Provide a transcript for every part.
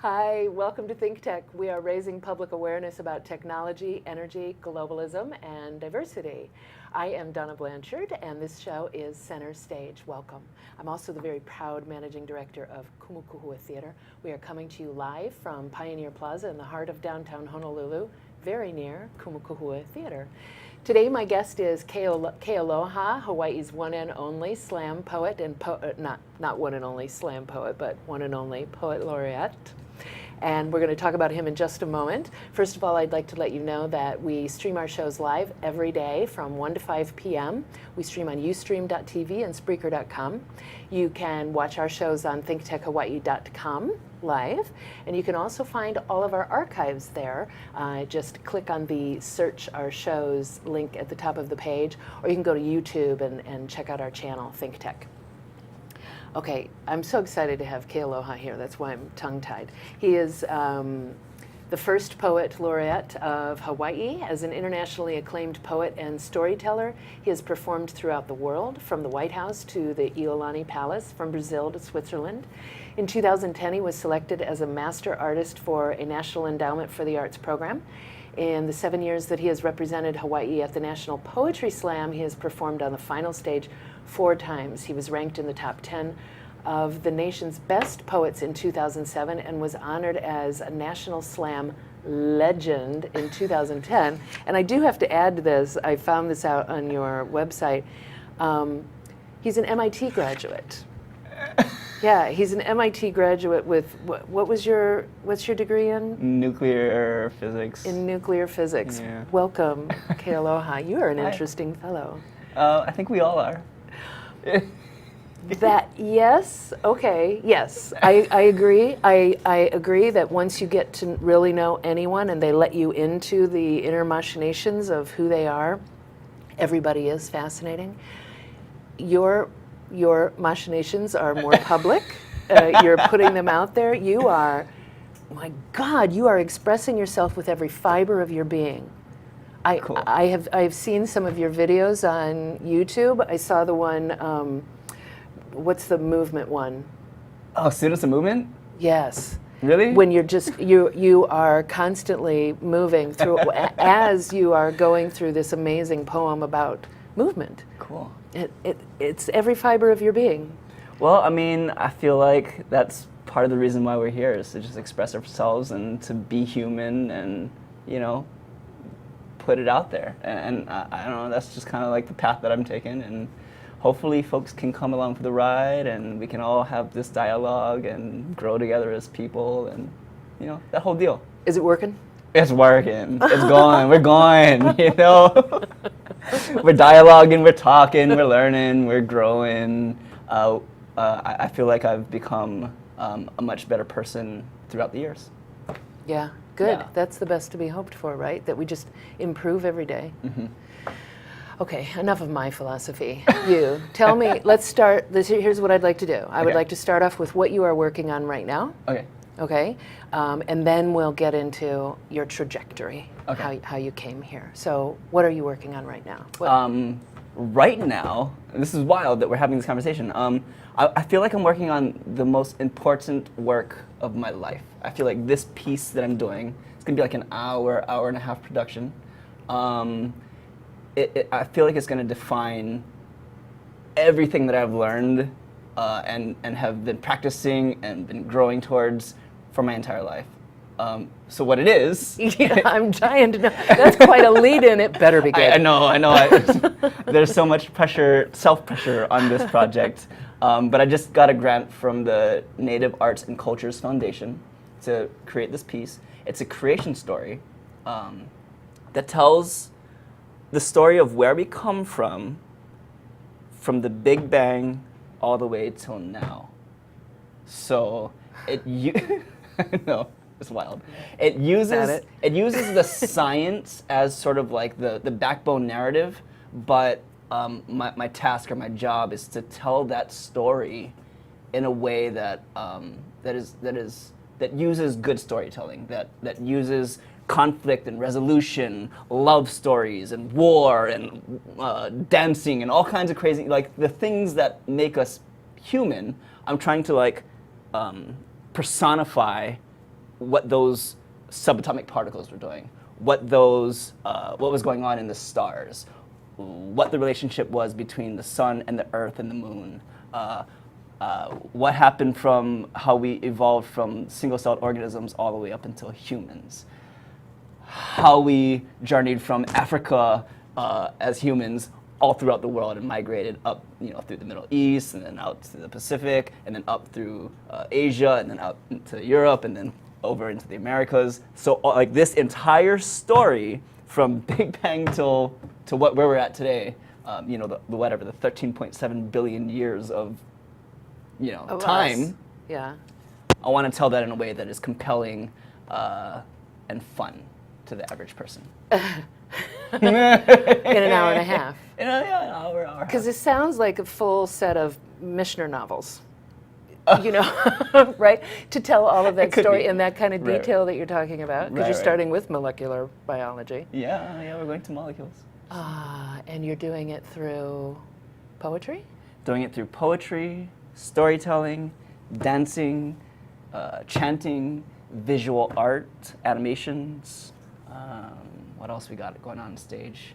Hi, welcome to ThinkTech. We are raising public awareness about technology, energy, globalism, and diversity. I am Donna Blanchard, and this show is Center Stage. Welcome. I'm also the very proud managing director of Kumukuhua Theater. We are coming to you live from Pioneer Plaza in the heart of downtown Honolulu, very near Kumukuhua Theater. Today my guest is Kealoha, Hawaii's one and only slam poet and not one and only slam poet, but one and only poet laureate. And we're going to talk about him in just a moment. First of all, I'd like to let you know that we stream our shows live every day from 1 to 5 p.m. We stream on ustream.tv and Spreaker.com. You can watch our shows on thinktechhawaii.com live, and you can also find all of our archives there. Just click on the search our shows link at the top of the page, or you can go to YouTube and check out our channel, ThinkTech. Okay, I'm so excited to have Kealoha here. That's why I'm tongue-tied. He is the first poet laureate of Hawaii. As an internationally acclaimed poet and storyteller, he has performed throughout the world, from the White House to the Iolani Palace, from Brazil to Switzerland. In 2010, he was selected as a master artist for a National Endowment for the Arts program. In the 7 years that he has represented Hawaii at the National Poetry Slam, he has performed on the final stage 4 times. He was ranked in the top 10 of the nation's best poets in 2007 and was honored as a National Slam legend in 2010. And I do have to add to this, I found this out on your website. He's an MIT graduate. Yeah, he's an MIT graduate with, what's your degree in? Nuclear physics. In nuclear physics. Yeah. Welcome, Kealoha. You are an Hi. Interesting fellow. I think we all are. Yes, okay, yes, I agree. I agree that once you get to really know anyone and they let you into the inner machinations of who they are, everybody is fascinating. Your machinations are more public. You're putting them out there. You are, my God, you are expressing yourself with every fiber of your being. Cool. I've seen some of your videos on YouTube. I saw the one, what's the movement one? Oh, Students of Movement? Yes. Really? When you're just, you are constantly moving through, as you are going through this amazing poem about movement. Cool. It's every fiber of your being. Well, I mean, I feel like that's part of the reason why we're here, is to just express ourselves and to be human and, you know, put it out there. And I don't know, that's just kind of like the path that I'm taking. And hopefully folks can come along for the ride and we can all have this dialogue and grow together as people and, you know, that whole deal. Is it working? It's working. It's going. We're going, you know. We're dialoguing, we're talking, we're learning, we're growing. I feel like I've become a much better person throughout the years. Yeah, good. Yeah. That's the best to be hoped for, right? That we just improve every day. Mm-hmm. Okay, enough of my philosophy. You, tell me, let's start, here's what I'd like to do. I would Okay. like to start off with what you are working on right now. Okay. Okay, and then we'll get into your trajectory, Okay. how you came here. So what are you working on right now? Right now, and this is wild that we're having this conversation, I feel like I'm working on the most important work of my life. I feel like this piece that I'm doing, it's gonna be like an hour and a half production. I feel like it's gonna define everything that I've learned and have been practicing and been growing towards for my entire life. So what it is... Yeah, I'm trying to know. That's quite a lead in. It better be good. I know. There's so much pressure, self-pressure on this project. But I just got a grant from the Native Arts and Cultures Foundation to create this piece. It's a creation story that tells the story of where we come from the Big Bang all the way till now. So I know, it's wild. It uses the science as sort of like the backbone narrative, but my task or my job is to tell that story in a way that uses good storytelling, that uses conflict and resolution, love stories and war and dancing and all kinds of crazy, like the things that make us human. I'm trying to like personify what those subatomic particles were doing, what was going on in the stars, what the relationship was between the sun and the earth and the moon, what happened from how we evolved from single-celled organisms all the way up until humans, how we journeyed from Africa as humans all throughout the world and migrated up, through the Middle East and then out to the Pacific and then up through Asia and then out into Europe and then over into the Americas. So like this entire story from Big Bang till to where we're at today, the 13.7 billion years of time. Us. Yeah. I want to tell that in a way that is compelling and fun to the average person. In an hour and a half. In an hour. Because it sounds like a full set of Mishner novels. Right? To tell all of that story in that kind of detail that you're talking about. Because you're starting with molecular biology. Yeah, we're going to molecules. And you're doing it through poetry? Doing it through poetry, storytelling, dancing, chanting, visual art, animations. What else we got going on stage?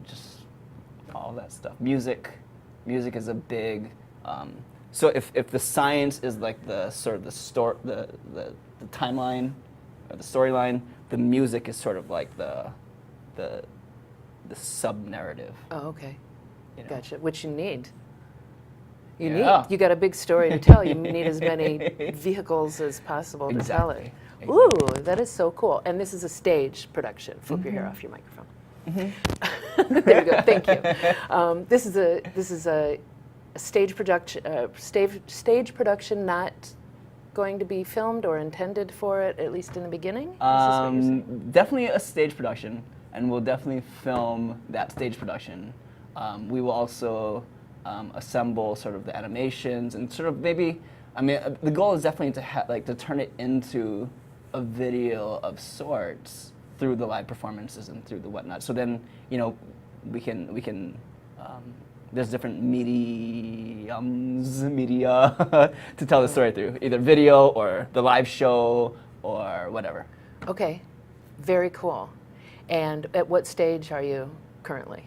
Just all that stuff. Music is a big. So if the science is like the sort of the timeline or the storyline, the music is sort of like the sub narrative. Oh, okay. Gotcha. Which you need. You got a big story to tell. You need as many vehicles as possible to tell it. Exactly. Ooh, that is so cool. And this is a stage production. Flip your hair off your microphone. There you go. Thank you. This is a stage production. Stage production, not going to be filmed or intended for it, at least in the beginning. Is this what you're saying? Definitely a stage production, and we'll definitely film that stage production. We will also assemble sort of the animations and sort of maybe. The goal is definitely to turn it into a video of sorts through the live performances and through the whatnot. So then, we can. There's different media to tell the story through, either video or the live show or whatever. Okay, very cool. And at what stage are you currently?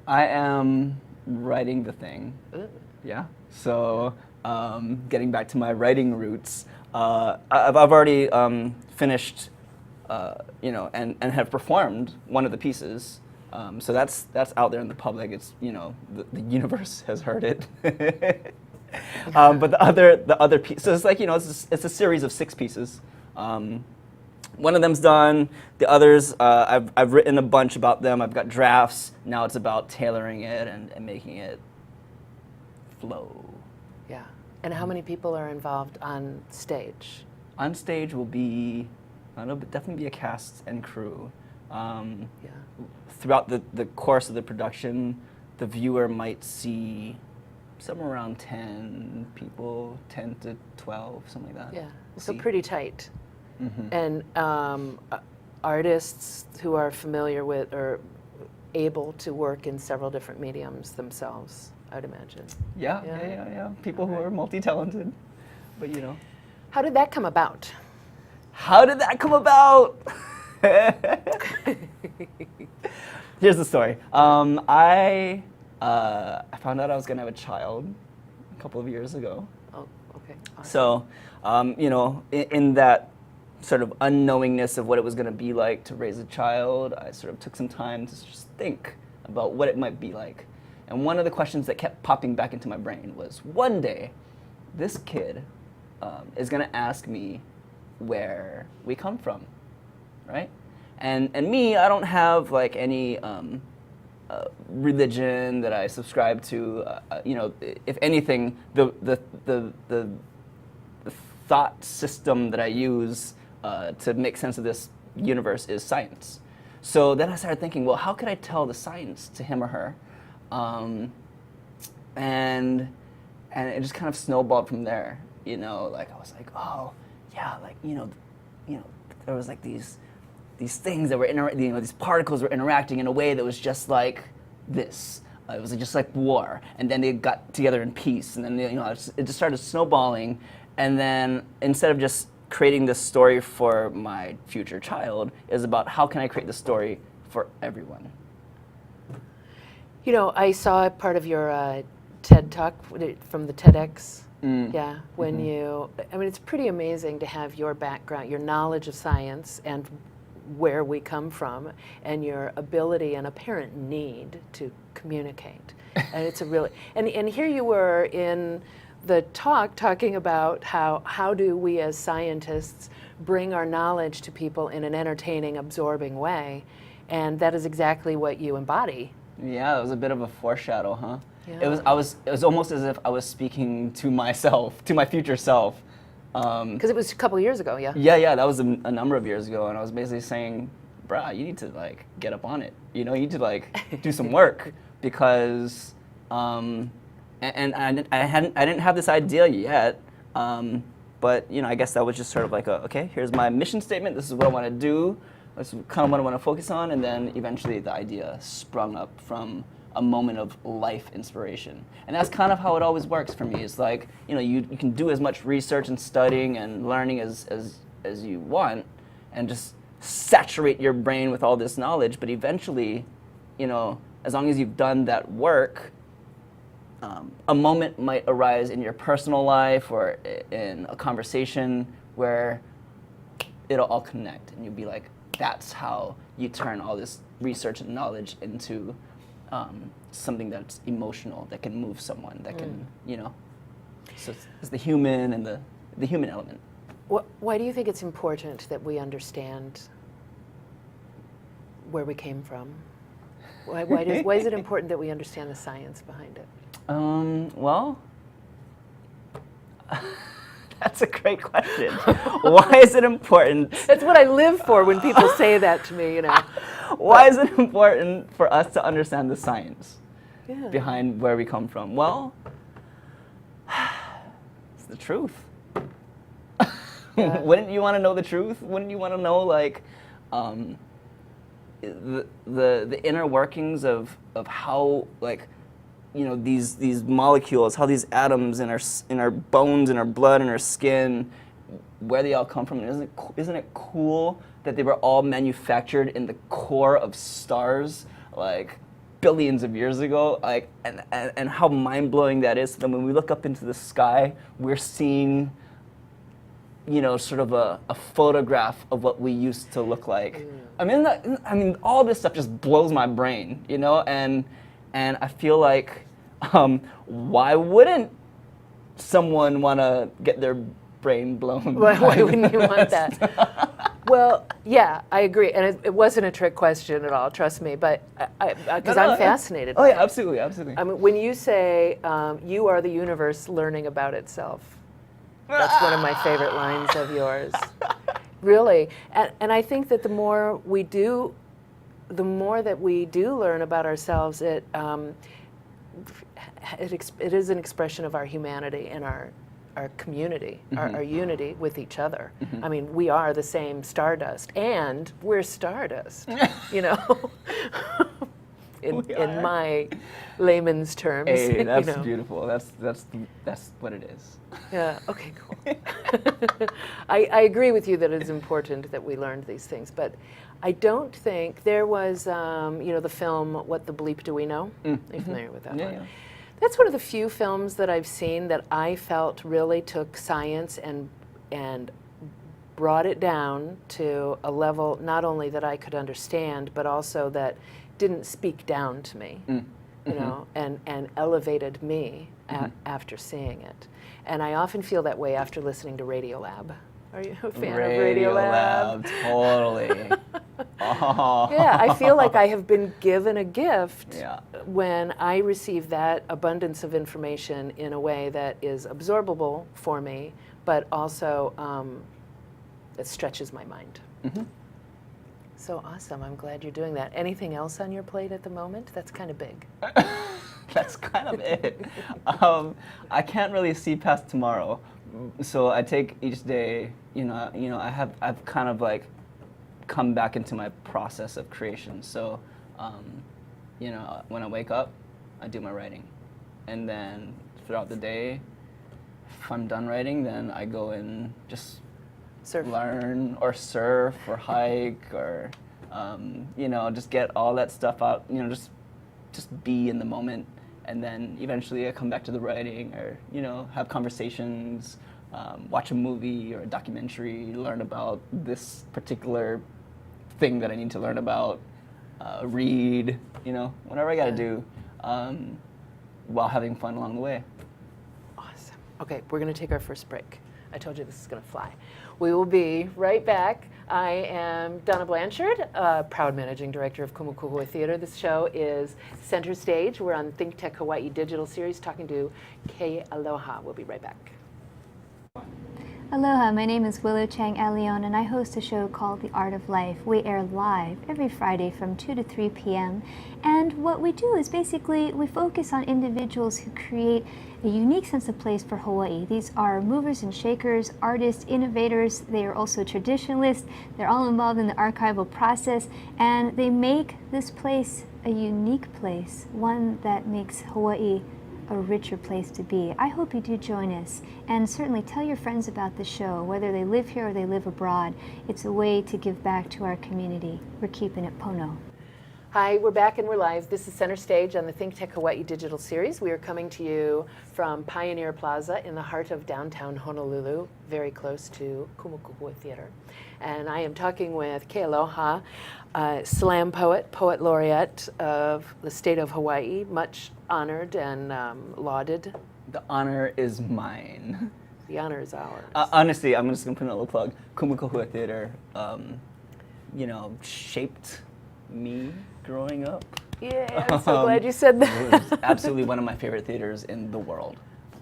I am writing the thing. Ooh. Yeah. So getting back to my writing roots, I've already finished, and have performed one of the pieces. So that's out there in the public. It's the universe has heard it. But the other piece, so it's like it's a series of 6 pieces. One of them's done. The others, I've written a bunch about them. I've got drafts. Now it's about tailoring it and making it flow. Yeah. And how many people are involved on stage? On stage will be, definitely be a cast and crew. Throughout the course of the production, the viewer might see somewhere around 10 people, 10 to 12, something like that. Yeah. We'll So see. pretty tight. Mm-hmm. And artists who are familiar with or able to work in several different mediums themselves, I'd imagine. Yeah. People who are multi-talented, but How did that come about? How did that come about? Here's the story. I found out I was going to have a child a couple of years ago. Oh, okay. Awesome. So, in that sort of unknowingness of what it was going to be like to raise a child, I sort of took some time to just think about what it might be like. And one of the questions that kept popping back into my brain was, one day, this kid is going to ask me where we come from, right? And me, I don't have like any religion that I subscribe to. If anything, the thought system that I use to make sense of this universe is science. So then I started thinking, well, how could I tell the science to him or her? And it just kind of snowballed from there. Like I was like, oh yeah, like there was like these things that were these particles were interacting in a way that was just like this. It was just like war, and then they got together in peace, and then it just started snowballing. And then instead of just creating this story for my future child is about how can I create the story for everyone. You know, I saw part of your TED Talk from the TEDx. Yeah, when you, I mean, it's pretty amazing to have your background, your knowledge of science and where we come from, and your ability and apparent need to communicate. And it's a really, and here you were in the talk talking about how do we as scientists bring our knowledge to people in an entertaining, absorbing way, and that is exactly what you embody. Yeah, it was a bit of a foreshadow, huh? Yeah. It was almost as if I was speaking to myself, to my future self. Because it was a couple years ago, yeah? Yeah, that was a number of years ago, and I was basically saying, bruh, you need to like get up on it. You know, you need to like do some work because, and I didn't have this idea yet, but you know, I guess that was just sort of like okay, here's my mission statement. This is what I want to do. That's kind of what I want to focus on, and then eventually the idea sprung up from a moment of life inspiration. And that's kind of how it always works for me. It's like, you know, you can do as much research and studying and learning as you want and just saturate your brain with all this knowledge, but eventually, you know, as long as you've done that work, a moment might arise in your personal life or in a conversation where it'll all connect and you'll be like, that's how you turn all this research and knowledge into something that's emotional, that can move someone, that can, you know, so it's the human and the human element. Why do you think it's important that we understand where we came from? Why is it important that we understand the science behind it? Well, that's a great question. Why is it important? That's what I live for when people say that to me, you know. Why is it important for us to understand the science Yeah. behind where we come from? Well, it's the truth. Yeah. Wouldn't you want to know the truth? Wouldn't you want to know, like, the inner workings of how, like, you know, these molecules, how these atoms in our bones, in our blood, in our skin, where they all come from? And isn't it cool that they were all manufactured in the core of stars, like billions of years ago? Like, and how mind-blowing that is. That when we look up into the sky, we're seeing, you know, sort of a photograph of what we used to look like. I mean, all this stuff just blows my brain, you know, and I feel like, why wouldn't someone want to get their brain blown? Why wouldn't you want that? Well, yeah, I agree, and it wasn't a trick question at all. Trust me, but because I'm fascinated. Oh by yeah, it. absolutely. I mean, when you say you are the universe learning about itself, that's one of my favorite lines of yours. Really, and I think that the more that we do learn about ourselves, it is an expression of our humanity and our community, our unity with each other. I mean, we are the same stardust, and we're stardust, you know, in my layman's terms. Hey, that's you know. beautiful. That's what it is. Yeah, okay, cool. I agree with you that it's important that we learned these things, but I don't think there was, you know, the film, What the Bleep Do We Know? Are you familiar with that one? Yeah. That's one of the few films that I've seen that I felt really took science and brought it down to a level not only that I could understand, but also that didn't speak down to me, you know, and elevated me after seeing it. And I often feel that way after listening to Radiolab. Are you a fan of Radiolab? Totally. Oh. Yeah, I feel like I have been given a gift Yeah. when I receive that abundance of information in a way that is absorbable for me, but also it stretches my mind. So awesome. I'm glad you're doing that. Anything else on your plate at the moment? That's kind of big. That's kind of it. I can't really see past tomorrow, so I take each day. You know, I've kind of like come back into my process of creation. So, you know, when I wake up, I do my writing, and then throughout the day, if I'm done writing, then I go and just Surf. learn or surf or hike or, you know, just get all that stuff out, you know, just be in the moment. And then eventually I come back to the writing or, you know, have conversations, watch a movie or a documentary, learn about this particular thing that I need to learn about, read, you know, whatever I got to do while having fun along the way. Awesome. Okay, we're going to take our first break. I told you this is going to fly. We will be right back. I am Donna Blanchard, proud managing director of Kumukuhua Theater. This show is Center Stage. We're on ThinkTech Hawaii Digital Series talking to Kealoha. We'll be right back. Aloha, my name is Willow Chang Elion, and I host a show called The Art of Life. We air live every Friday from 2 to 3 p.m. And what we do is basically we focus on individuals who create a unique sense of place for Hawaii. These are movers and shakers, artists, innovators. They are also traditionalists. They're all involved in the archival process, and they make this place a unique place, one that makes Hawaii a richer place to be. I hope you do join us, and certainly tell your friends about the show, whether they live here or they live abroad. It's a way to give back to our community. We're keeping it pono. Hi, we're back and we're live. This is Center Stage on the ThinkTech Hawaii Digital Series. We are coming to you from Pioneer Plaza in the heart of downtown Honolulu, very close to Kumukuhua Theater. And I am talking with Kealoha, slam poet, poet laureate of the state of Hawaii, much honored and lauded. The honor is mine. The honor is ours. Honestly, I'm just gonna put in a little plug. Kumukuhua Theater, you know, shaped me growing up. Yeah, I'm so glad you said that. It was absolutely one of my favorite theaters in the world.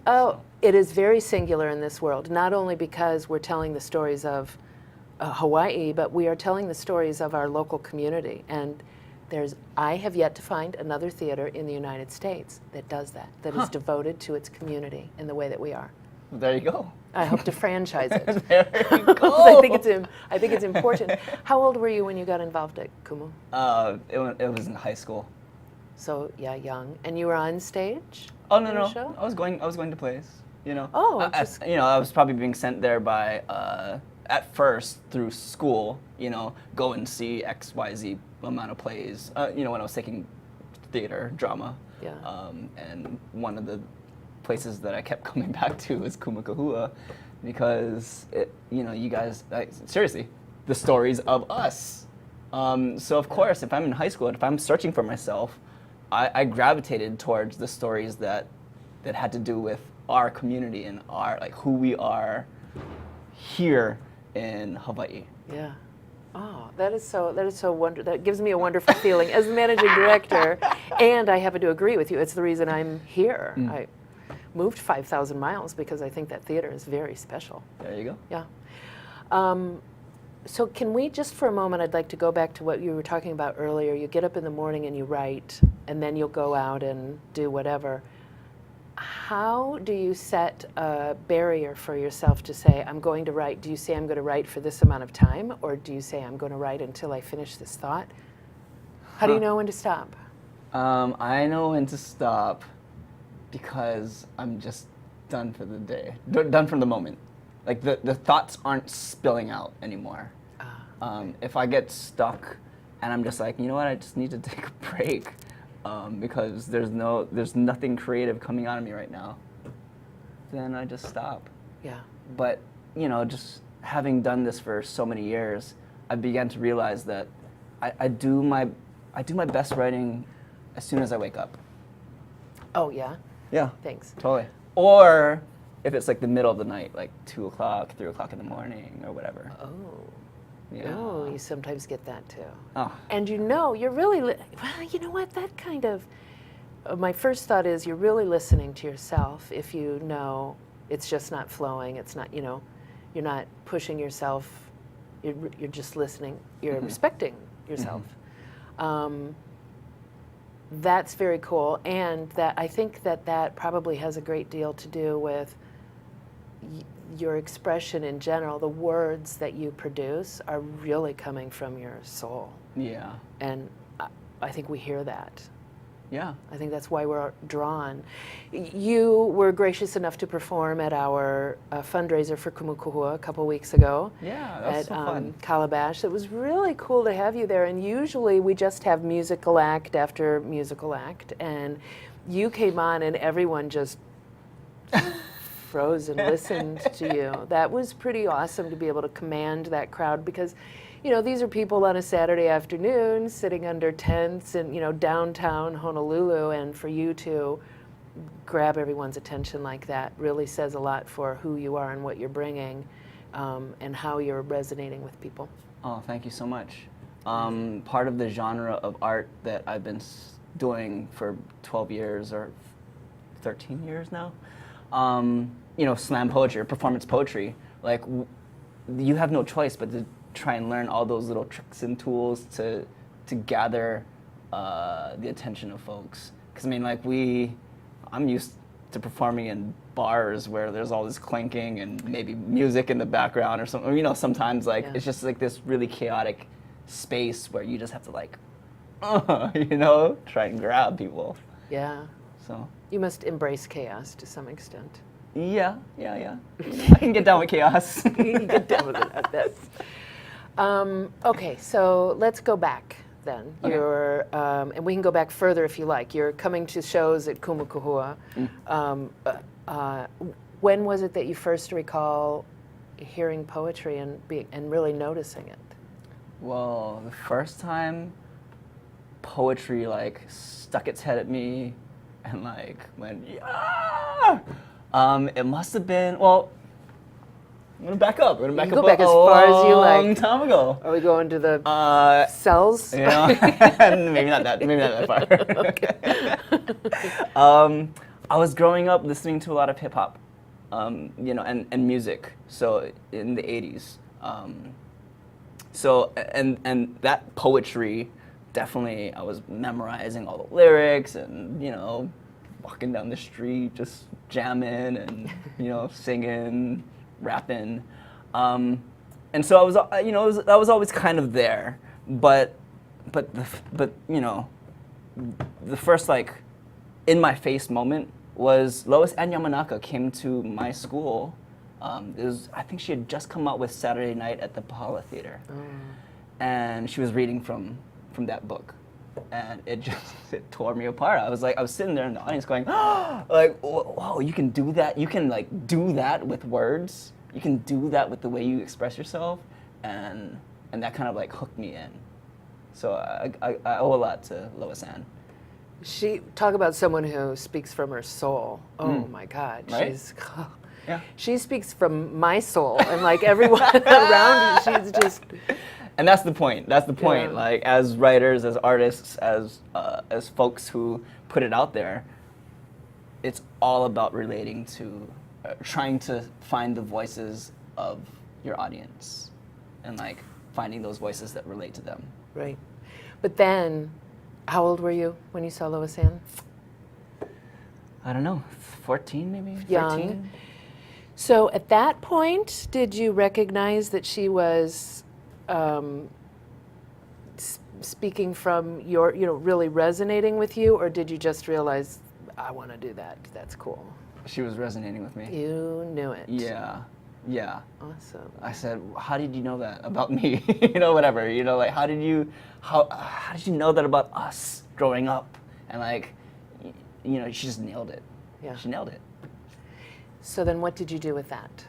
Oh, it is very singular in this world, not only because we're telling the stories of Hawaii, but we are telling the stories of our local community. And I have yet to find another theater in the United States that does that, that is devoted to its community in the way that we are. There you go. I hope to franchise it. There you go. I think it's important. How old were you when you got involved at Kumu? It was in high school. So yeah, young. And you were on stage? Oh in the no, show? I was going to plays. You know. Oh, you know, I was probably being sent there by at first through school. You know, go and see XYZ amount of plays. You know, when I was taking theater, drama. Yeah. And one of the places that I kept coming back to was Kumukuhua because you know, you guys, seriously, the stories of us. So of course, if I'm in high school and if I'm searching for myself, I gravitated towards the stories that had to do with our community and our, like, who we are here in Hawaii. Yeah. Oh, that is so wonderful. That gives me a wonderful feeling as the managing director, and I happen to agree with you. It's the reason I'm here. I moved 5,000 miles because I think that theater is very special. There you go. Yeah. So can we just for a moment, I'd like to go back to what you were talking about earlier. You get up in the morning and you write, and then you'll go out and do whatever. How do you set a barrier for yourself to say, I'm going to write? Do you say I'm going to write for this amount of time, or do you say I'm going to write until I finish this thought? How do you know when to stop? I know when to stop because I'm just done for the day, done for the moment. Like the thoughts aren't spilling out anymore. If I get stuck and I'm just like, you know what, I just need to take a break because there's nothing creative coming out of me right now, then I just stop. Yeah. But, you know, just having done this for so many years, I began to realize that I do my best writing as soon as I wake up. Oh, yeah? Yeah. Thanks. Totally. Or if it's like the middle of the night, like 2 o'clock, 3 o'clock in the morning, or whatever. Oh. Yeah. Oh, you sometimes get that too. Oh. And you know, you're really, well, you know what, that kind of, my first thought is you're really listening to yourself if you know it's just not flowing, it's not, you know, you're not pushing yourself, you're just listening, you're respecting yourself. That's very cool, and that I think that probably has a great deal to do with your expression in general. The words that you produce are really coming from your soul. Yeah. And I think we hear that. Yeah. I think that's why we're drawn. You were gracious enough to perform at our fundraiser for Kumukuhua a couple weeks ago. Yeah, that was at so fun. Calabash. It was really cool to have you there, and usually we just have musical act after musical act, and you came on and everyone just froze and listened to you. That was pretty awesome to be able to command that crowd, because you know, these are people on a Saturday afternoon sitting under tents in, you know, downtown Honolulu, and for you to grab everyone's attention like that really says a lot for who you are and what you're bringing, and how you're resonating with people. Oh, thank you so much. Part of the genre of art that I've been doing for 12 years or 13 years now, you know, slam poetry or performance poetry, like you have no choice but to try and learn all those little tricks and tools to gather the attention of folks. Because I mean, like I'm used to performing in bars where there's all this clanking and maybe music in the background or something. You know, sometimes like it's just like this really chaotic space where you just have to like, you know, try and grab people. Yeah. So. You must embrace chaos to some extent. Yeah. I can get down with chaos. You can get down with it, I bet. Okay, so let's go back then. Okay. You're, and we can go back further if you like. You're coming to shows at Kumukuhua. When was it that you first recall hearing poetry and really noticing it? Well, the first time poetry like stuck its head at me and like went, yeah! It must have been, well, I'm gonna back up. We're gonna back You up go back as far as you like. A long time ago. Are we going to the cells? Yeah, maybe not that far. Okay. I was growing up listening to a lot of hip hop, you know, and music. So in the '80s. So and that poetry, definitely, I was memorizing all the lyrics and, you know, walking down the street just jamming and, you know, singing, rapping, and so I was, you know, that was always kind of there, but you know, the first like in my face moment was Lois Ann Yamanaka came to my school. I think she had just come out with Saturday Night at the Pahala Theater, and she was reading from that book, and it tore me apart. I was sitting there in the audience going, like, whoa, you can do that? You can like do that with words? You can do that with the way you express yourself? And that kind of like hooked me in. So I owe a lot to Lois Ann. She, talk about someone who speaks from her soul. Oh my God, Right? Yeah. She speaks from my soul, and like everyone around you, she's just. And that's the point. That's the point. Yeah. Like as writers, as artists, as folks who put it out there, it's all about relating to, trying to find the voices of your audience, and like finding those voices that relate to them. Right. But then, how old were you when you saw Lois Ann? I don't know, 14 maybe? Young. 13? So at that point, did you recognize that she was speaking from your, you know, really resonating with you, or did you just realize, I want to do that, that's cool? She was resonating with me. You knew it. Yeah. Awesome. I said, how did you know that about me? You know, whatever. You know, like how did you know that about us growing up? And like, you know, she just nailed it. Yeah. She nailed it. So then what did you do with that?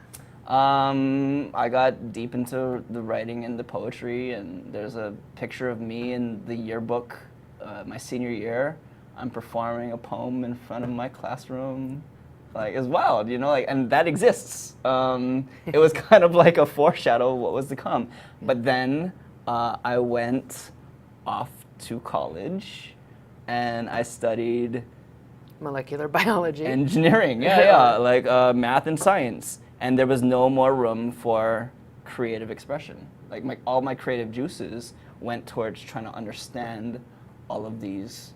I got deep into the writing and the poetry, and there's a picture of me in the yearbook, my senior year. I'm performing a poem in front of my classroom. Like, it's wild, you know, like, and that exists. It was kind of like a foreshadow of what was to come. But then I went off to college, and I studied Molecular biology. engineering, like math and science. And there was no more room for creative expression. Like all my creative juices went towards trying to understand all of these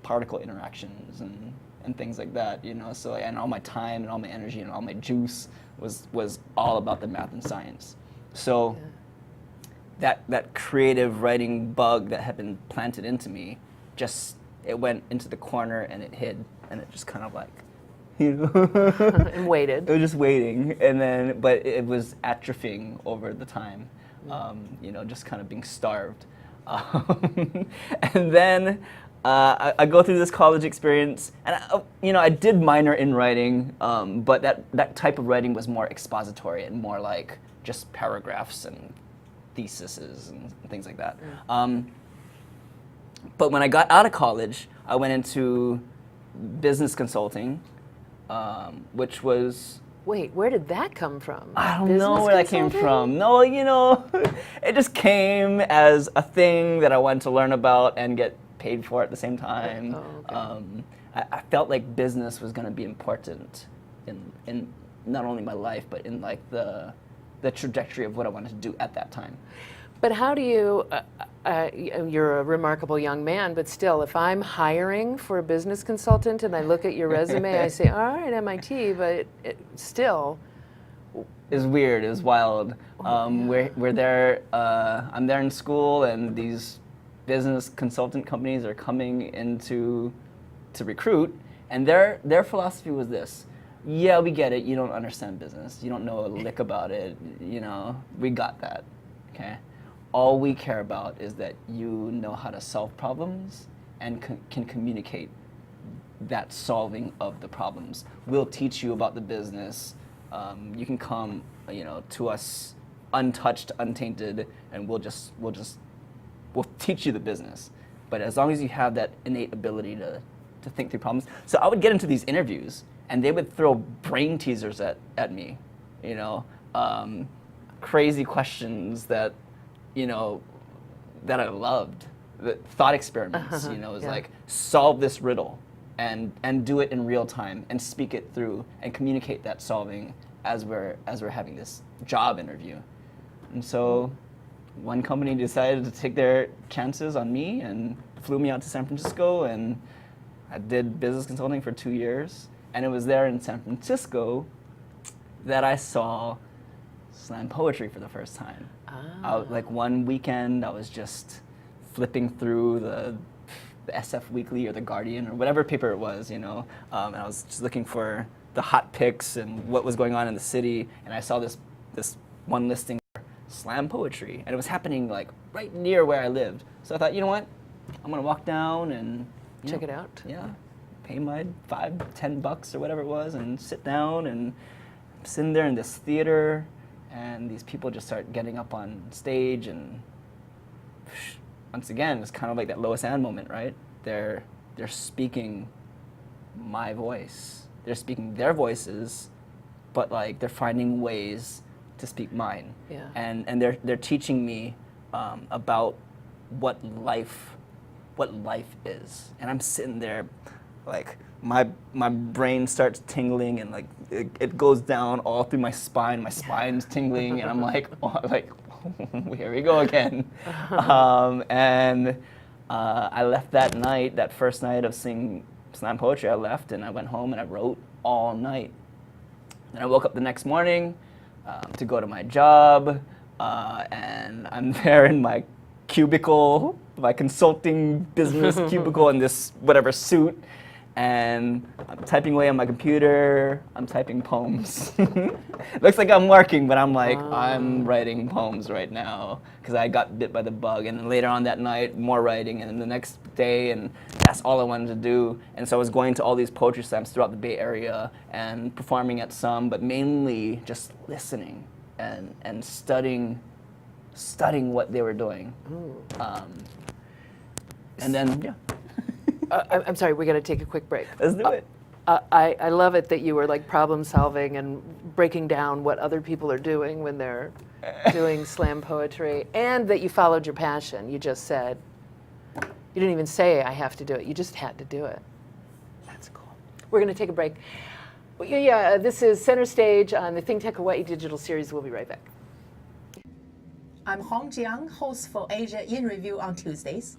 particle interactions and things like that, you know. So and all my time and all my energy and all my juice was all about the math and science. So that creative writing bug that had been planted into me just it went into the corner and it hid, and it just kind of like, you know, And waited. it was just waiting, and then, but it was atrophying over the time, you know, just kind of being starved. And then I go through this college experience, and you know, I did minor in writing, but that type of writing was more expository and more like just paragraphs and theses and things like that. But when I got out of college, I went into business consulting, which was... Wait, where did that come from? I don't Business know where that came consulting? from. No, you know, it just came as a thing that I wanted to learn about and get paid for at the same time. Oh, okay. I felt like business was going to be important in not only my life, but in like the trajectory of what I wanted to do at that time. But how do you, you're a remarkable young man, but still, if I'm hiring for a business consultant and I look at your resume, I say, all right, MIT, but still. It's weird, it's wild. We're there, I'm there in school, and these business consultant companies are coming into to recruit, and their philosophy was this: yeah, we get it, you don't understand business, you don't know a lick about it, you know, we got that, okay? All we care about is that you know how to solve problems and can communicate that solving of the problems. We'll teach you about the business. You can come, you know, to us untouched, untainted, and we'll teach you the business. But as long as you have that innate ability to think through problems. So I would get into these interviews, and they would throw brain teasers at me, you know, crazy questions that, you know, that I loved. The thought experiments, you know, it was like, solve this riddle and do it in real time and speak it through and communicate that solving as we're having this job interview. And so one company decided to take their chances on me and flew me out to San Francisco, and I did business consulting for 2 years. And it was there in San Francisco that I saw slam poetry for the first time. Like one weekend, I was just flipping through the SF Weekly or the Guardian or whatever paper it was, you know, and I was just looking for the hot picks and what was going on in the city, and I saw this one listing for slam poetry, and it was happening like right near where I lived. So I thought, you know what, I'm gonna walk down and check it out. Yeah, pay my $5-10 or whatever it was, and sit down, and I'm sitting there in this theater. And these people just start getting up on stage, and once again, it's kind of like that Lois Ann moment, right? They're speaking my voice. They're speaking their voices, but like they're finding ways to speak mine. Yeah. And they're teaching me about what life is. And I'm sitting there, like my brain starts tingling, and like it goes down all through my spine. My spine's tingling, and I'm like, oh, like here we go again. And I left that night, that first night of seeing slam poetry. I left and I went home and I wrote all night. Then I woke up the next morning to go to my job, and I'm there in my cubicle, my consulting business cubicle, in this whatever suit. And I'm typing away on my computer, I'm typing poems. Looks like I'm working, but I'm like, I'm writing poems right now, because I got bit by the bug. And then later on that night, more writing, and then the next day, and that's all I wanted to do. And so I was going to all these poetry slams throughout the Bay Area, and performing at some, but mainly just listening and studying what they were doing. And then, yeah. I'm sorry, we got to take a quick break. Let's do it. I love it that you were like problem solving and breaking down what other people are doing when they're doing slam poetry, and that you followed your passion. You just said, you didn't even say, I have to do it. You just had to do it. That's cool. We're going to take a break. Yeah, this is Center Stage on the ThinkTech Hawaii Digital Series. We'll be right back. I'm Hong Jiang, host for Asia in Review on Tuesdays.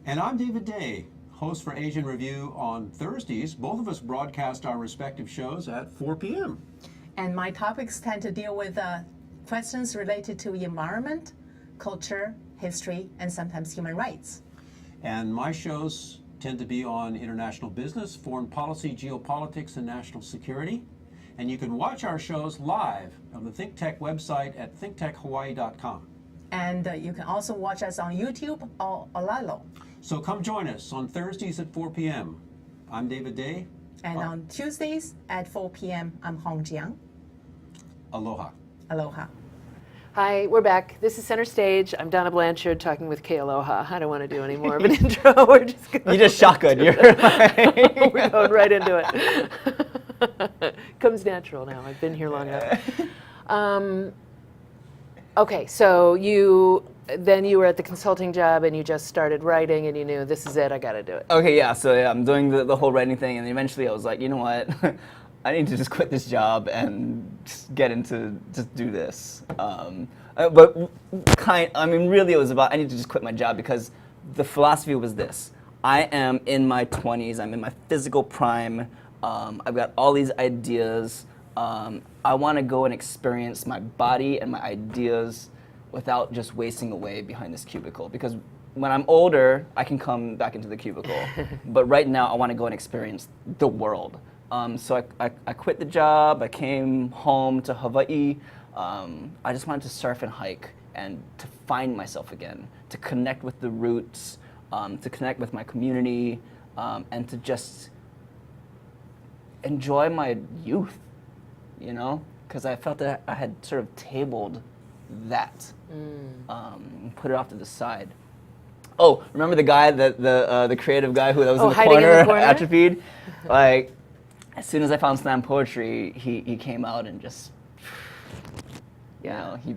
And I'm David Day, host for Asian Review on Thursdays. Both of us broadcast our respective shows at 4 p.m. And my topics tend to deal with questions related to environment, culture, history, and sometimes human rights. And my shows tend to be on international business, foreign policy, geopolitics, and national security. And you can watch our shows live on the ThinkTech website at thinktechhawaii.com. And you can also watch us on YouTube or Olalo. So come join us on Thursdays at 4 p.m. I'm David Day. And on Tuesdays at 4 p.m., I'm Hong Jiang. Aloha. Aloha. Hi, we're back. This is Center Stage. I'm Donna Blanchard talking with Kealoha. I don't want to do any more of an intro. We're just going. You just shotgun. You're like We're going right into it. Comes natural now. I've been here long enough. Okay, so you were at the consulting job and you just started writing and you knew this is it. I got to do it. Okay, yeah. So yeah, I'm doing the whole writing thing, and eventually I was like, you know what? I need to just quit this job and just get into just do this. Really, it was about I need to just quit my job because the philosophy was this: I am in my 20s. I'm in my physical prime. I've got all these ideas. I want to go and experience my body and my ideas without just wasting away behind this cubicle. Because when I'm older, I can come back into the cubicle. But right now, I want to go and experience the world. So I quit the job. I came home to Hawaii. I just wanted to surf and hike and to find myself again, to connect with the roots, to connect with my community, and to just enjoy my youth, you know? Because I felt that I had sort of tabled that, and put it off to the side. Oh, remember the guy, the creative guy who that was in the corner, atrophied? Like, as soon as I found slam poetry, he came out and just, you know, he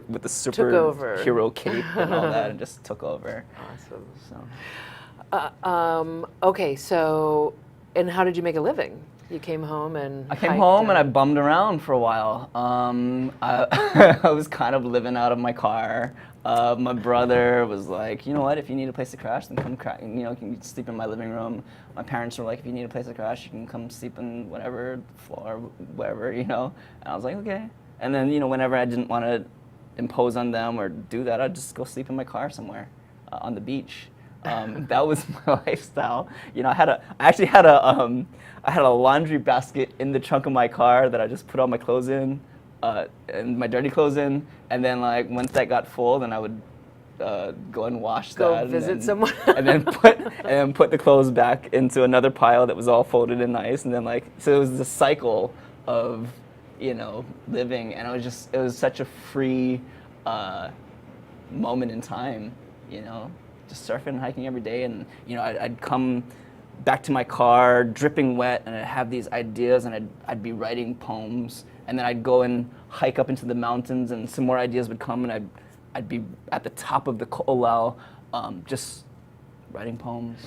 with the superhero cape and all that, and just took over. Awesome. So. Okay, so, and how did you make a living? You came home and I came home and I bummed around for a while. I was kind of living out of my car. My brother was like, you know what, if you need a place to crash, then come crash. You know, you can sleep in my living room. My parents were like, if you need a place to crash, you can come sleep in whatever floor, wherever, you know. And I was like, okay. And then, you know, whenever I didn't want to impose on them or do that, I'd just go sleep in my car somewhere on the beach. That was my lifestyle. You know, I actually had a laundry basket in the trunk of my car that I just put all my clothes in, and my dirty clothes in, and then like once that got full, then I would go and wash that. Go visit someone. and then put the clothes back into another pile that was all folded and nice, and then like so it was the cycle of, you know, living, and it was such a free moment in time, you know. Just surfing and hiking every day, and you know, I'd come back to my car dripping wet, and I'd have these ideas, and I'd be writing poems, and then I'd go and hike up into the mountains, and some more ideas would come, and I'd be at the top of the ko'olau, just writing poems,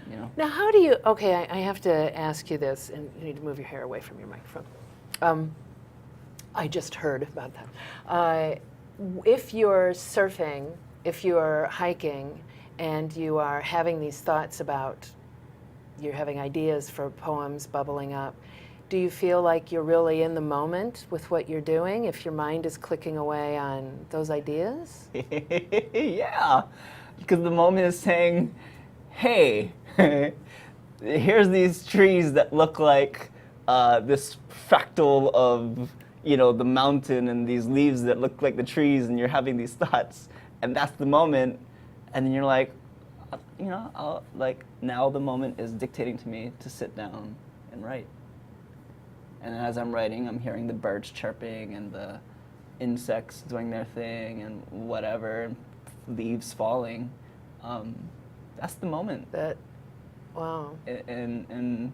you know. Now, how do you? Okay, I have to ask you this, and you need to move your hair away from your microphone. I just heard about that. If you're surfing, if you're hiking, and you are having these thoughts about, you're having ideas for poems bubbling up, do you feel like you're really in the moment with what you're doing if your mind is clicking away on those ideas? Yeah, because the moment is saying, hey, here's these trees that look like this fractal of, you know, the mountain, and these leaves that look like the trees, and you're having these thoughts, and that's the moment. And then you're like, you know, now the moment is dictating to me to sit down and write. And as I'm writing, I'm hearing the birds chirping and the insects doing their thing and whatever, leaves falling. That's the moment. Wow. And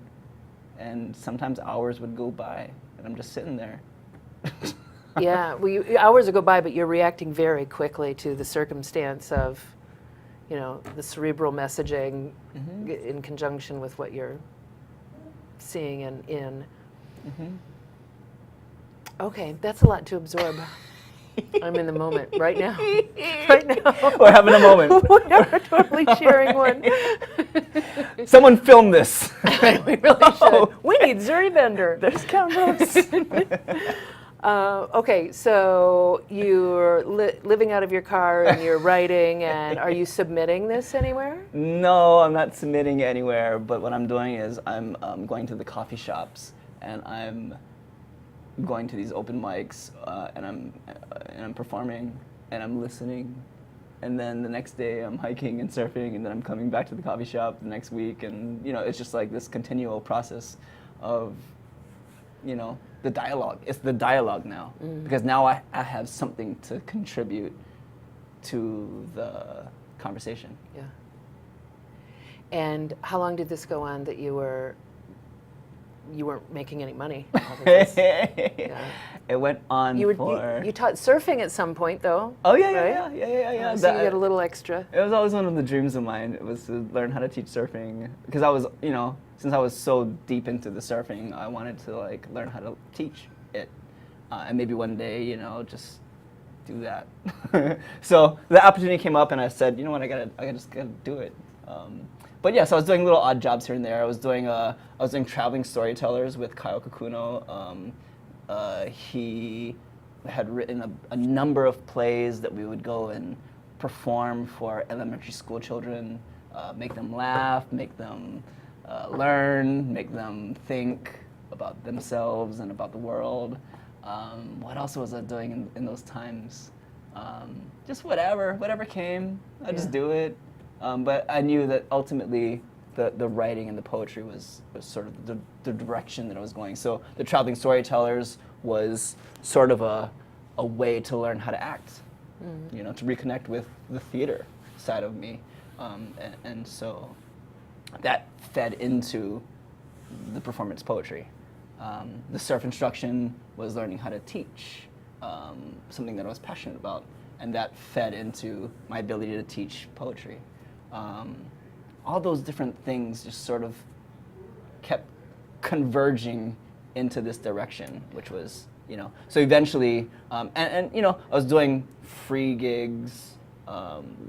sometimes hours would go by, and I'm just sitting there. Yeah, hours will go by, but you're reacting very quickly to the circumstance of, you know, the cerebral messaging in conjunction with what you're seeing and in. Okay, that's a lot to absorb. I'm in the moment right now. Right now. We're having a moment. We're totally sharing one. Someone film this. We really should. We need Zuri Bender. There's cameras. Okay, so you're living out of your car and you're writing, and are you submitting this anywhere? No, I'm not submitting it anywhere, but what I'm doing is I'm going to the coffee shops, and I'm going to these open mics, and I'm performing, and I'm listening, and then the next day I'm hiking and surfing, and then I'm coming back to the coffee shop the next week, and it's just like this continual process of, the dialogue. It's the dialogue now, because now I have something to contribute to the conversation. Yeah. And how long did this go on that you weren't making any money off of this? Yeah. It went on You taught surfing at some point, though. Oh yeah, right? yeah. So you get a little extra. It was always one of the dreams of mine. It was to learn how to teach surfing, because I was, since I was so deep into the surfing, I wanted to learn how to teach it, and maybe one day, just do that. So the opportunity came up, and I said, you know what, I just gotta do it. But yeah, so I was doing little odd jobs here and there. I was doing traveling storytellers with Kyle Kakuno. He had written a number of plays that we would go and perform for elementary school children, make them laugh, make them learn, make them think about themselves and about the world. What else was I doing in those times? Just whatever came, I'd just do it. But I knew that ultimately the writing and the poetry was sort of the direction that I was going. So the traveling storytellers was sort of a way to learn how to act, to reconnect with the theater side of me. And so that fed into the performance poetry. The surf instruction was learning how to teach, something that I was passionate about, and that fed into my ability to teach poetry. All those different things just sort of kept converging into this direction, which was, so eventually, I was doing free gigs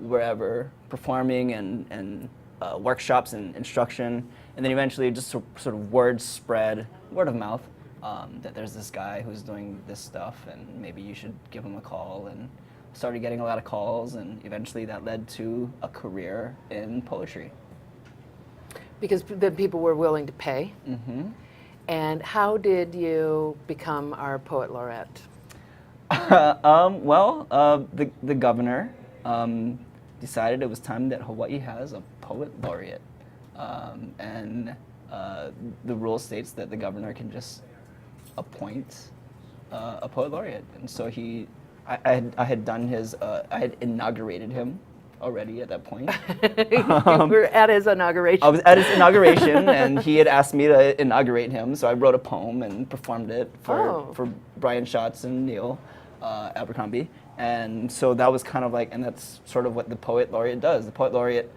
wherever, performing and workshops and instruction, and then eventually just sort of word of mouth, that there's this guy who's doing this stuff, and maybe you should give him a call, and started getting a lot of calls, and eventually that led to a career in poetry. Because then people were willing to pay. Mm-hmm. And how did you become our poet laureate? The governor decided it was time that Hawaii has a poet laureate. And the rule states that the governor can just appoint a poet laureate. And so I had done I had inaugurated him already at that point. You were at his inauguration. I was at his inauguration, and he had asked me to inaugurate him, so I wrote a poem and performed it for Brian Schatz and Neil Abercrombie. And so that was kind of and that's sort of what the Poet Laureate does. The Poet Laureate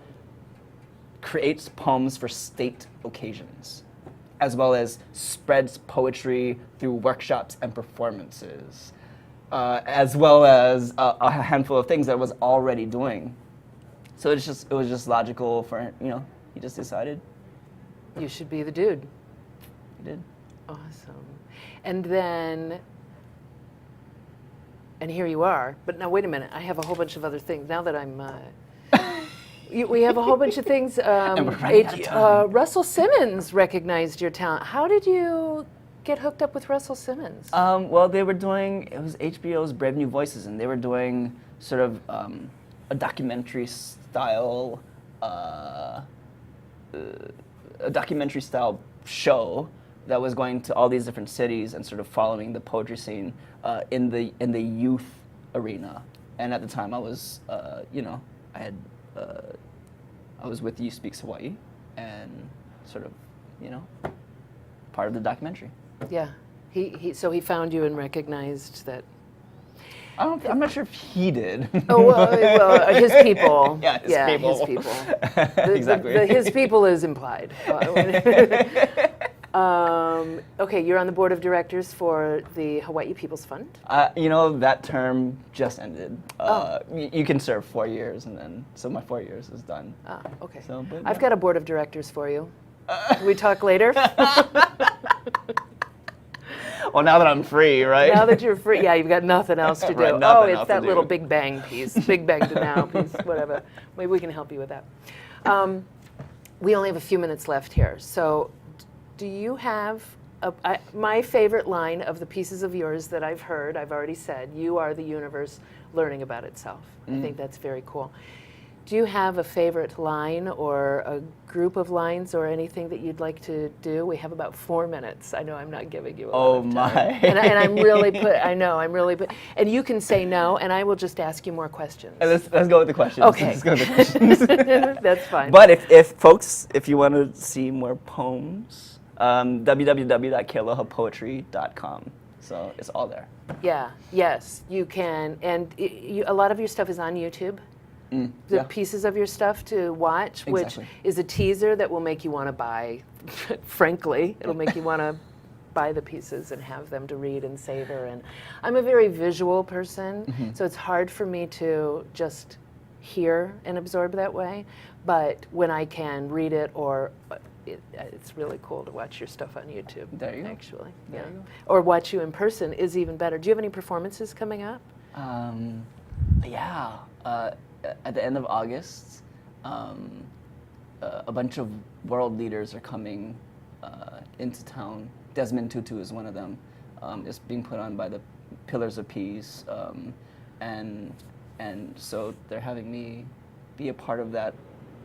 creates poems for state occasions, as well as spreads poetry through workshops and performances, as well as a handful of things that I was already doing. So it was just logical for, he just decided. You should be the dude. He did. Awesome. And then, and here you are, but now wait a minute, I have a whole bunch of other things. Now that I'm, we have a whole bunch of things. And we're running out of time. Russell Simmons recognized your talent. How did you get hooked up with Russell Simmons? Well, it was HBO's Brave New Voices, and they were doing sort of a documentary style show that was going to all these different cities and sort of following the poetry scene in the youth arena. And at the time, I was I was with Youth Speaks Hawaii, and sort of part of the documentary. Yeah, so he found you and recognized that. I'm not sure if he did. Oh, well, his people. Yeah, his people. Exactly. His people is implied. Okay, you're on the board of directors for the Hawaii People's Fund. That term just ended. You can serve 4 years, and then so my 4 years is done. Okay. So, but, I've got a board of directors for you. Can we talk later? Well, now that I'm free, right? Now that you're free, yeah, you've got nothing else to do. Right, Oh, nothing it's else that to little do. Big Bang piece, Big Bang to now piece, whatever. Maybe we can help you with that. We only have a few minutes left here. So do you have, my favorite line of the pieces of yours that I've heard, I've already said, you are the universe learning about itself. I think that's very cool. Do you have a favorite line or a group of lines or anything that you'd like to do? We have about 4 minutes. I know I'm not giving you a lot of time. My. And I'm really and you can say no, and I will just ask you more questions. Let's go with the questions. Okay. Let's go with the questions. That's fine. But if folks, if you want to see more poems, www.kealohapoetry.com. So it's all there. Yeah, yes, you can. And a lot of your stuff is on YouTube. The yeah. pieces of your stuff to watch, Exactly. which is a teaser that will make you want to buy, frankly, it'll make you want to buy the pieces and have them to read and savor. And I'm a very visual person, so it's hard for me to just hear and absorb that way. But when I can read it, or it's really cool to watch your stuff on YouTube. There you go. Actually, There yeah. you go. Or watch you in person is even better. Do you have any performances coming up? Yeah. At the end of August, a bunch of world leaders are coming into town. Desmond Tutu is one of them. It's being put on by the Pillars of Peace, and so they're having me be a part of that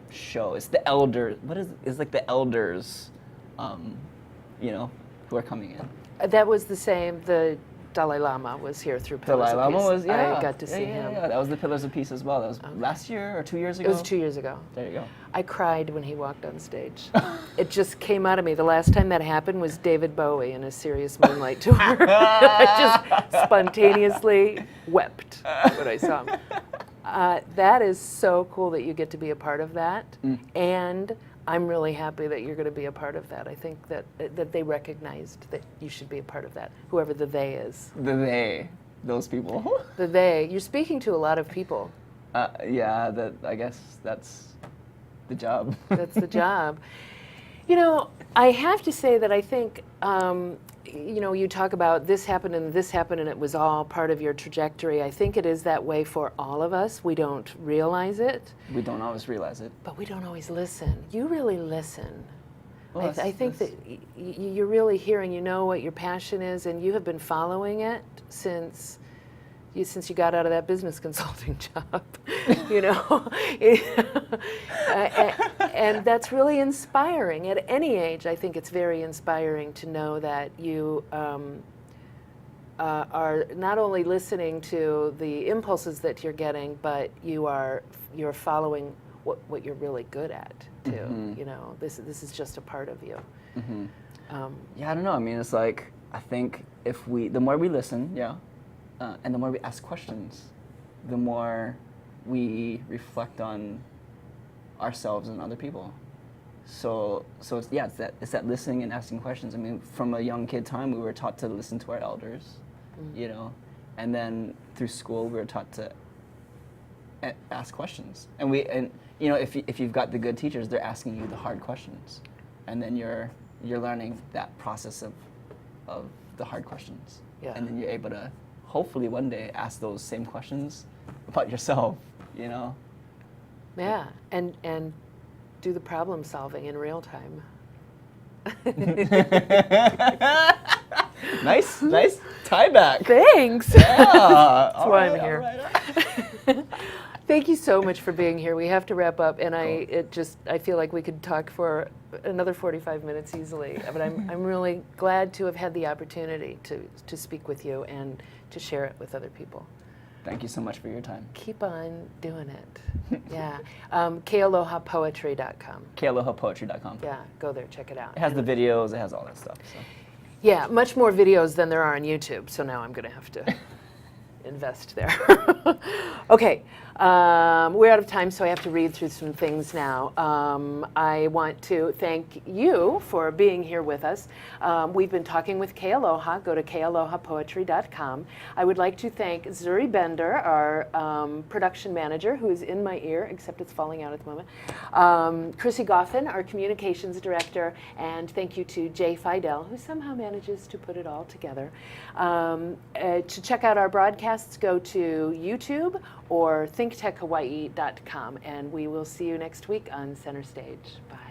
show. It's the elders. It's like the elders, who are coming in. That was the same. The Dalai Lama was here through Pillars Dalai of Lama Peace. was, yeah. I got to see him. Yeah, that was the Pillars of Peace as well. That was last year or 2 years ago? It was 2 years ago. There you go. I cried when he walked on stage. It just came out of me. The last time that happened was David Bowie in a Serious Moonlight tour. I just spontaneously wept when I saw him. That is so cool that you get to be a part of that. And I'm really happy that you're going to be a part of that. I think that they recognized that you should be a part of that, whoever the they is. Those people. The they. You're speaking to a lot of people. Yeah, I guess that's the job. That's the job. You know, I have to say that I think, you talk about this happened and it was all part of your trajectory. I think it is that way for all of us. We don't realize it. We don't always realize it. But we don't always listen. You really listen. Well, I think that you're really hearing, you know what your passion is, and you have been following it since you got out of that business consulting job, and that's really inspiring. At any age, I think it's very inspiring to know that you are not only listening to the impulses that you're getting, but you're following what you're really good at too. This is just a part of you. Yeah, I don't know. I mean, it's like, I think the more we listen, and the more we ask questions, the more we reflect on ourselves and other people. So it's that listening and asking questions. I mean, from a young kid time, we were taught to listen to our elders, and then through school we were taught to ask questions. And if you've got the good teachers, they're asking you the hard questions, and then you're learning that process of the hard questions. Yeah. And then you're able to hopefully one day ask those same questions about yourself. Yeah, and do the problem solving in real time. Nice tie back. Thanks. Yeah. That's why I'm here. Thank you so much for being here. We have to wrap up, and I feel like we could talk for another 45 minutes easily. But I'm really glad to have had the opportunity to speak with you and to share it with other people. Thank you so much for your time. Keep on doing it. Yeah. Kealohapoetry.com. Kealohapoetry.com. Yeah, go there, check it out. It has the videos, it has all that stuff. So. Yeah, much more videos than there are on YouTube, so now I'm going to have to invest there. Okay, we're out of time, so I have to read through some things now. I want to thank you for being here with us. We've been talking with Kealoha. Go to kealohapoetry.com. I would like to thank Zuri Bender, our production manager, who is in my ear, except it's falling out at the moment. Chrissy Goffin, our communications director, and thank you to Jay Fidel, who somehow manages to put it all together. To check out our broadcasts, go to YouTube or thinktechhawaii.com, and we will see you next week on Center Stage. Bye.